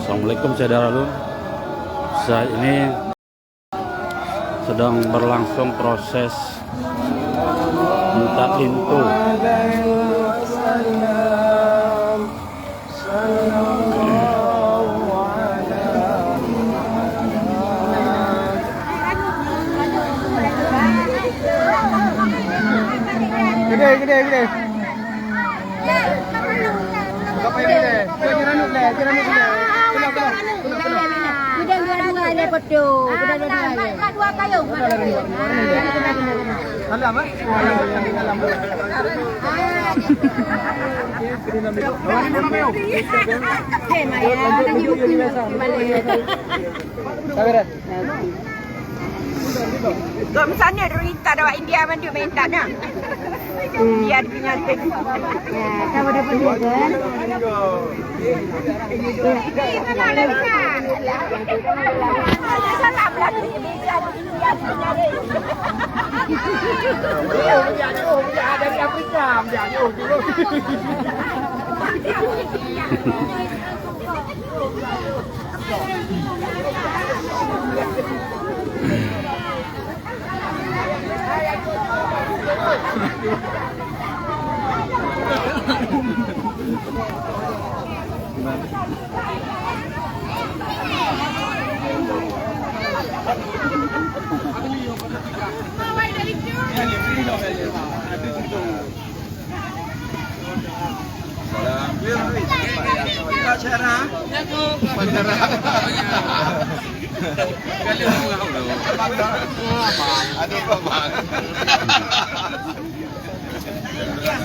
Assalamualaikum saudara-saudara. Saat ini sedang berlangsung proses buka pintu. Gede. Apa yang gede? Jeranuk le. Kuda dua le podo. Kuda dua kayung. Alam ah? Alam. Gom sana derita dawa India mandu minta dah. Dia punya tek. Ya, kamu dapat dia kan? Salam lah bisa dia punya deh. Dia dari Afrika, dia dulu.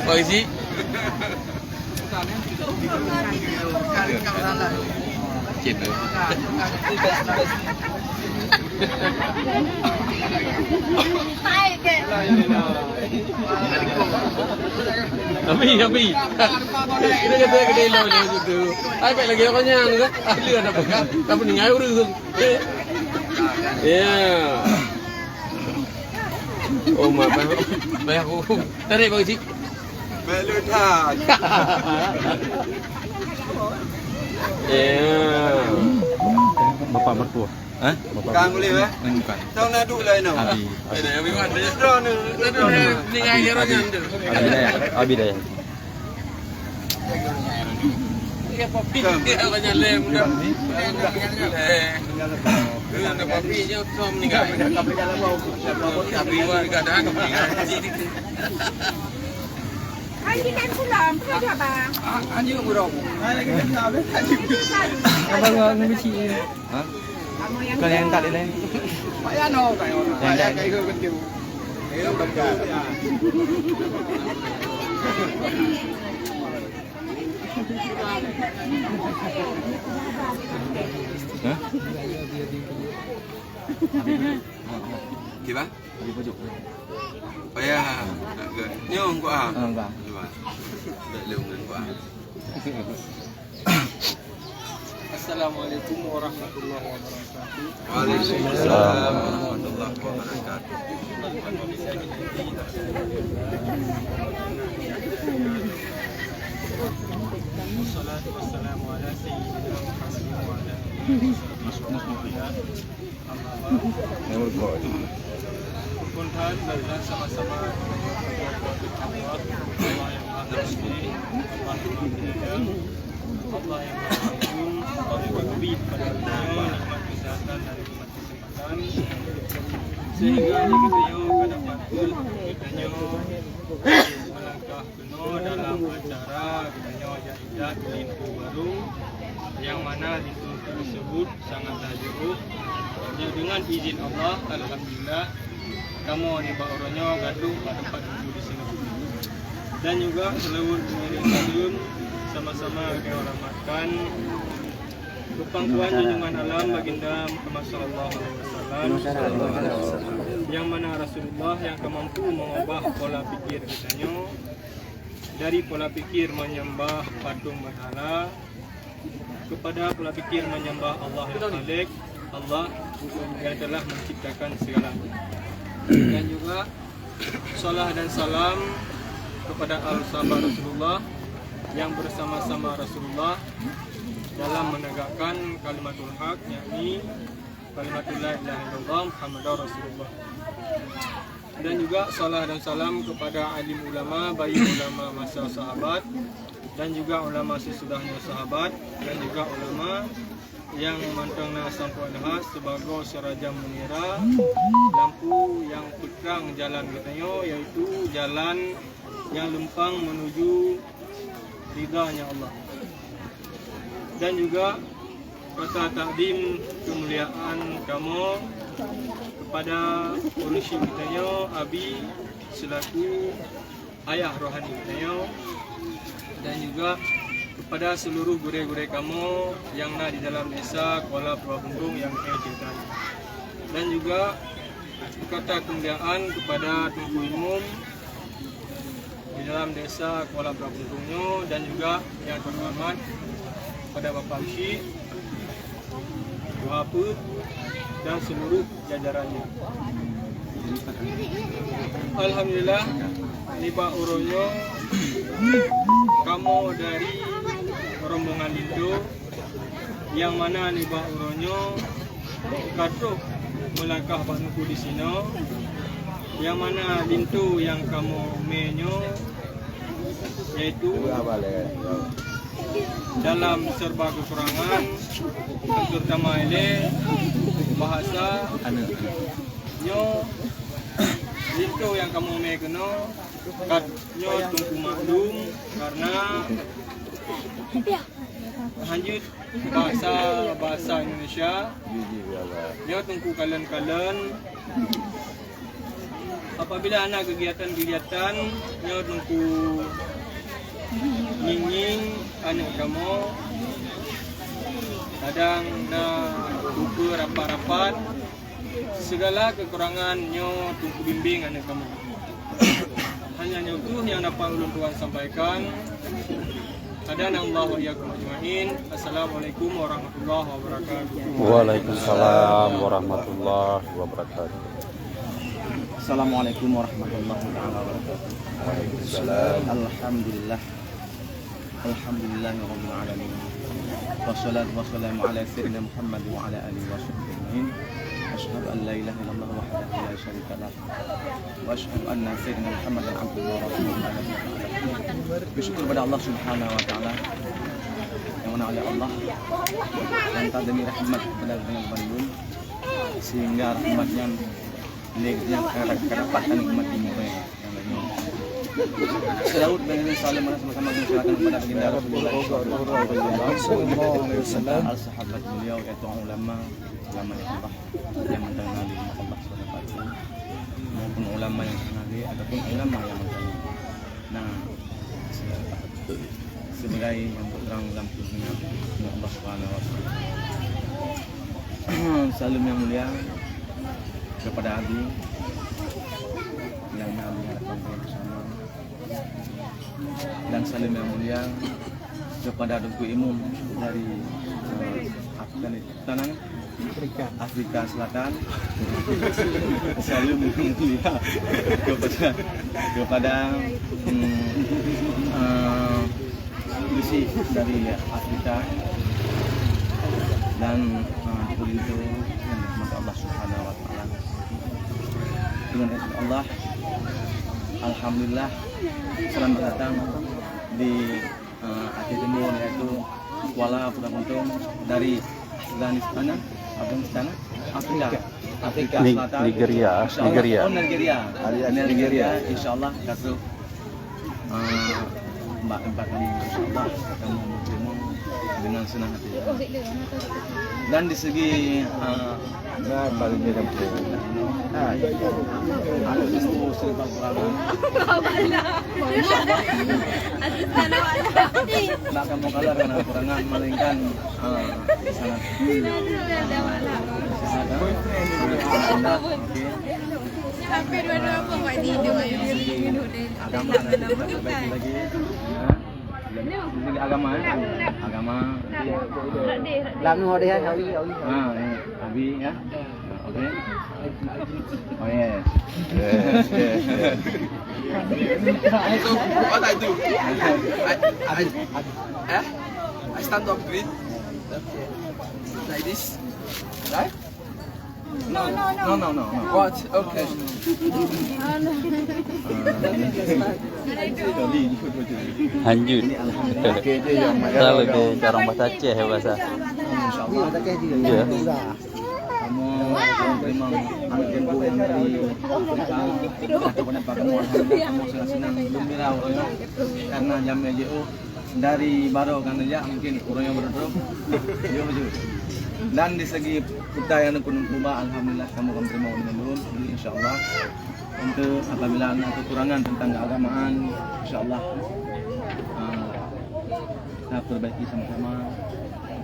Polisi. Cinta. Tapi. Kita kata kedai lo tu. Ai baik lagi orang yang tu. Ahli ada apa? Kamu ni ngai urus. Ya. Oh, maaf. Baik aku. Tarik polisi. Belum tak. Ya. Bapak mertua. Hah? Kang boleh eh? Bukan. Tahu nak duk lain no. Abi. Ada yang biwan dia. Ni ngai dia orang tu. Abi dah. Dia papi dia banyak lem dah. Ada papi je som ni kan. Tapi wan kadang Haji dan pulang, kenapa bang? Anjing burung. Abang ngumisi. Hah? Kalian tak ada lain. Payah no kayo. Payah kayo kecil. Kayo dekat. Hah? Kiba? Di pojok. Payah. Nyong ko ah. Enggak. Tak leungan ko ah. Assalamualaikum warahmatullahi wabarakatuh. Waalaikumsalam warahmatullahi wabarakatuh. Wassalatu wassalamu ala sayyidina Muhammad wa ala alihi Kuntan dan sama-sama Allah yang Maha Suci, Allah yang Maha Agung, Allah yang memberi kepada kita nikmat kesehatan dan nikmat kesempatan sehingga kita dapat kita melangkah penuh dalam acara kita jadilah lintu baru yang mana lintu tersebut sangatlah jauh. Dengan izin Allah, alhamdulillah kamu ni orangnya gaduh pada tempat duduk di sini. Dan juga selawat mengirim sama-sama kita rahmatkan kepangkuan junjungan alam baginda Muhammad sallallahu alaihi wasallam yang mana Rasulullah yang mampu mengubah pola pikir kita dari pola pikir menyembah patung berhala kepada pola pikir menyembah Allah yang Khalik, Allah yang telah menciptakan segalanya. Dan juga salam dan salam kepada al-sahabat Rasulullah yang bersama-sama Rasulullah dalam menegakkan kalimatul haq, yakni kalimatul la ilaha illallah Muhammadur Rasulullah. Dan juga salam dan salam kepada alim ulama, baik ulama masa sahabat dan juga ulama sesudahnya sahabat, dan juga ulama yang mantangna sampai dah sebagai serajam menira lampu yang pegang jalan katanya, yaitu jalan yang lempang menuju ridhanya Allah. Dan juga kata takdim kemuliaan kamu kepada urusyi kitanya Abi selaku ayah rohani kitanya, dan juga kepada seluruh guru-guru kamu yang ada di dalam desa Kuala Purwabunggung yang saya cintai. Dan juga kata kemuliaan kepada Tunku Umum di dalam desa Kuala Purwabunggungnya, dan juga yang terhormat pada Bapak Syekh, Wahab dan seluruh jajarannya. Alhamdulillah, niba uronyo kamu dari rombongan Lindo, yang mana niba uronyo katruk melangkah banuku di sini, yang mana Lindo yang kamu menyo yaitu dalam serba kekurangan, terutama ini bahasa nyo itu yang kamu mekeno nyo tunggu maklum karena lanjut bahasa Indonesia nyo tunggu kalian apabila ada kegiatan nyo tunggu nying anak kamu kadang na buku rapat-rapat segala kekurangannya tunggu bimbing anak kamu. Hanya itu yang dapat ulun Tuhan sampaikan. Hadanallahu wa iyyakum ajmain. Assalamualaikum warahmatullahi wabarakatuh. Waalaikumsalam warahmatullahi wabarakatuh. Assalamualaikum warahmatullahi wabarakatuh. Waalaikumsalam. Alhamdulillah. Alhamdulillahirabbil alamin. Wassalatu wassalamu ala sayyidina Muhammad wa ala alihi washabbihi ajmain. Asyhadu an la ilaha illallah wahdahu la syarika lah. Wa asyhadu anna sayyidina Muhammadan abduhu wa rasuluhu. Bersyukur kepada Allah Subhanahu wa taala yang mana oleh Allah dan tak demi rahmat kepada dengan bandung sehingga rahmatnya yang kedapatan nikmat di muka yang lainnya. Selaut dengan salam sama-sama mengucapkan kepada baginda Rasulullah SAW, al-sahabat beliau yaitu ulama yang Allah yang mengenali Allah SWT, maupun ulama yang mengenali ataupun ulama yang mengenali. Nah, sebagai yang berterang dalam tuntunan Allah SWT. Salam yang mulia kepada Abi yang Abi harapkan bersama, dan salam yang mulia kepada Tunku Umum dari Afghanistan, Afrika Selatan. Salam yang mulia kepada Lucy dari Afrika, dan begitu rahmat Allah Subhanahu wa taala. Dengan izin Allah, alhamdulillah selamat datang di Aceh Timur, yaitu Kuala Purwabunggung dari Afghanistan, Afrika Selatan, Nigeria, insyaallah kasih mbak kami insyaallah akan bertemu dengan senang hati. Dan di segi paling dia ada itu serba kurangan. Tak kamu kalah karena kurangan, melainkan sangat. Hampir dua-dua apa buat tidur agama lagi. Agama Abi ya. Okay? Oh yes. Yes, yes, yes. So what I do? I stand up green like this, right? No. What? Okay. Lanjut. Kita lebih jarang bahasa Aceh ya bahasa. Iya. Kamu memang anak jempu yang dari Afrika. Aku mendapat kamu alhamdulillah sangat senang gembira orangnya karena jamnya JO dari baru kan aja mungkin orangnya berdua. Dan di segi kita yang kunung kubah alhamdulillah kamu akan terima dengan dulu insyaallah. Untuk apabila ada kekurangan tentang keagamaan insyaallah kita perbaiki sama-sama.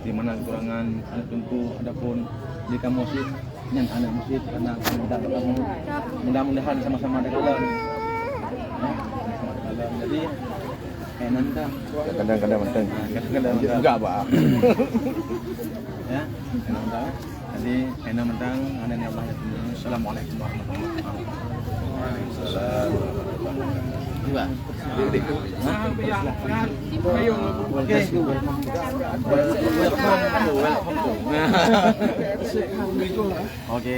Di mana kekurangan ada tumpu adapun di kamu masjid yang anak masjid karena kami minta kamu mudah-mudahan sama-sama ada kalam ya sama ada kalam jadi nanti kadang-kadang mantan enggak pak ya nanti jadi enak mentang ada yang Allah ya assalamualaikum warahmatullahi wabarakatuh dua oke.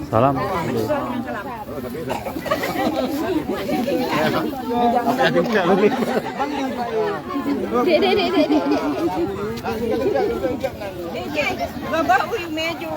Salam. Bapak uy meju.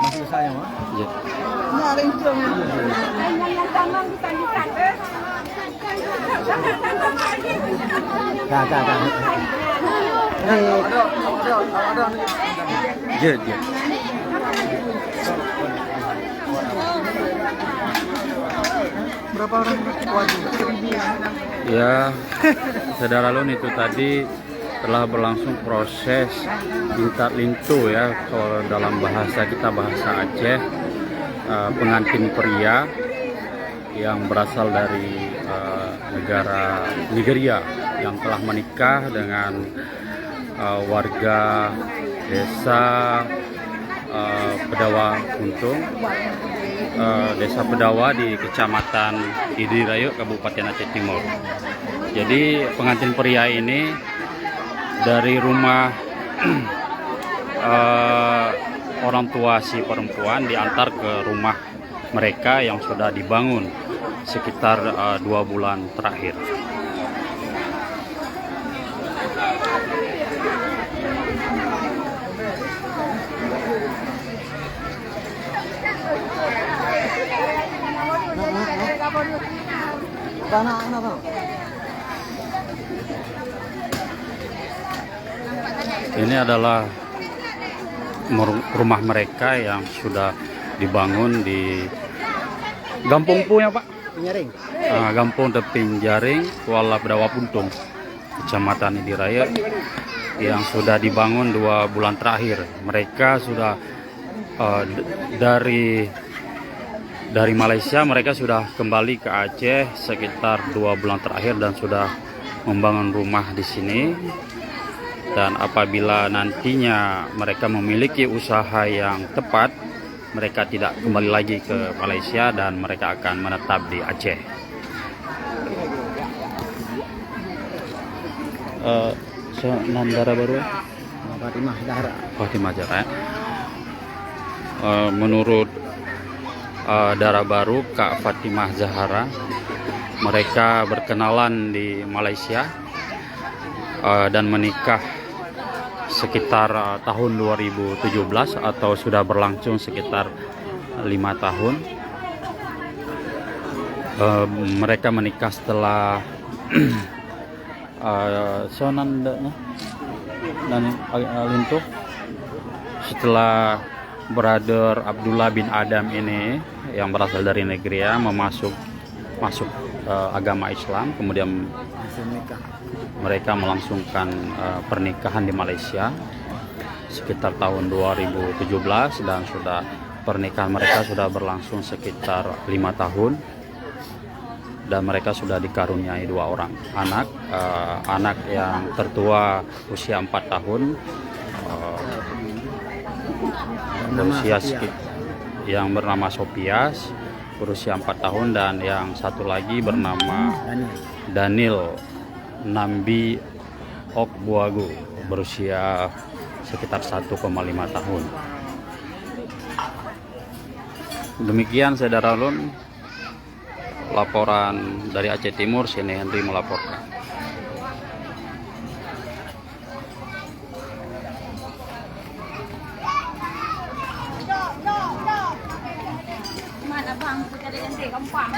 Masih saya mah. Iya. Iya. Berapa orang wajib? Ya, saudara Lun, itu tadi telah berlangsung proses lintat lintu ya, kalau dalam bahasa kita bahasa Aceh, pengantin pria yang berasal dari negara Nigeria yang telah menikah dengan warga desa Pedawa Untung, desa Pedawa di Kecamatan Idirayu, Kabupaten Aceh Timur. Jadi pengantin pria ini dari rumah orang tua si perempuan diantar ke rumah mereka yang sudah dibangun sekitar 2 bulan terakhir. Ini adalah rumah mereka yang sudah dibangun di Gampung Punya Pak Pinjaring, Gampung Pinjaring, Kuala Pedawa Puntung, Kecamatan Idiraya, yang sudah dibangun 2 bulan terakhir. Mereka sudah dari Malaysia, mereka sudah kembali ke Aceh sekitar 2 bulan terakhir dan sudah membangun rumah di sini. Dan apabila nantinya mereka memiliki usaha yang tepat, mereka tidak kembali lagi ke Malaysia dan mereka akan menetap di Aceh. Nandara baru? Fatimah Zahra. Menurut Dara baru, Kak Fatimah Zahra, mereka berkenalan di Malaysia dan menikah sekitar tahun 2017 atau sudah berlangsung sekitar 5 tahun. Mereka menikah setelah setelah brother Abdullah bin Adam ini yang berasal dari Negria masuk agama Islam, kemudian mereka melangsungkan pernikahan di Malaysia sekitar tahun 2017 dan pernikahan mereka sudah berlangsung sekitar 5 tahun dan mereka sudah dikaruniai 2 orang anak. Anak yang tertua usia 4 tahun, yang bernama Sopias berusia 4 tahun, dan yang satu lagi bernama Daniel Nambi Okbuagu berusia sekitar 1,5 tahun. Demikian saudara Lun, laporan dari Aceh Timur. Sini Henry melaporkan. Mana bang, kita ada yang gampang.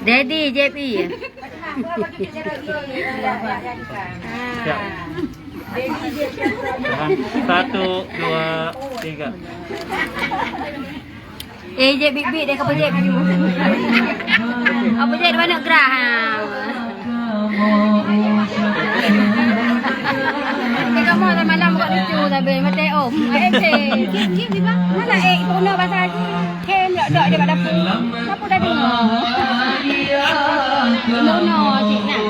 Daddy JP. Satu, dua, tiga. Jep big dia ke jep. Apa jep mana gerah? Kamu dah malam buat lucu tapi mati om. Kik di bang. Mana puno bahasa lagi. Ken dok dia kat dapur. Siapa dah dengar? No cik nak.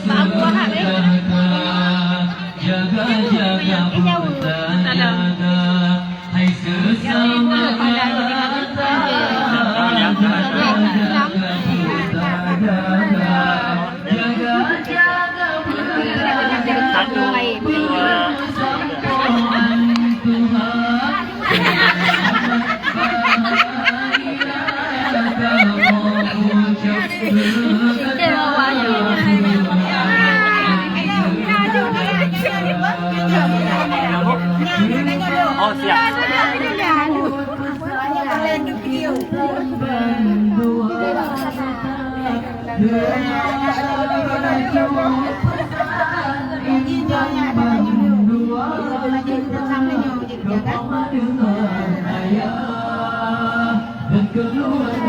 Mak aku hak ni. Jauh. Salam. Satu, dua, Oh, siap. Dan kedua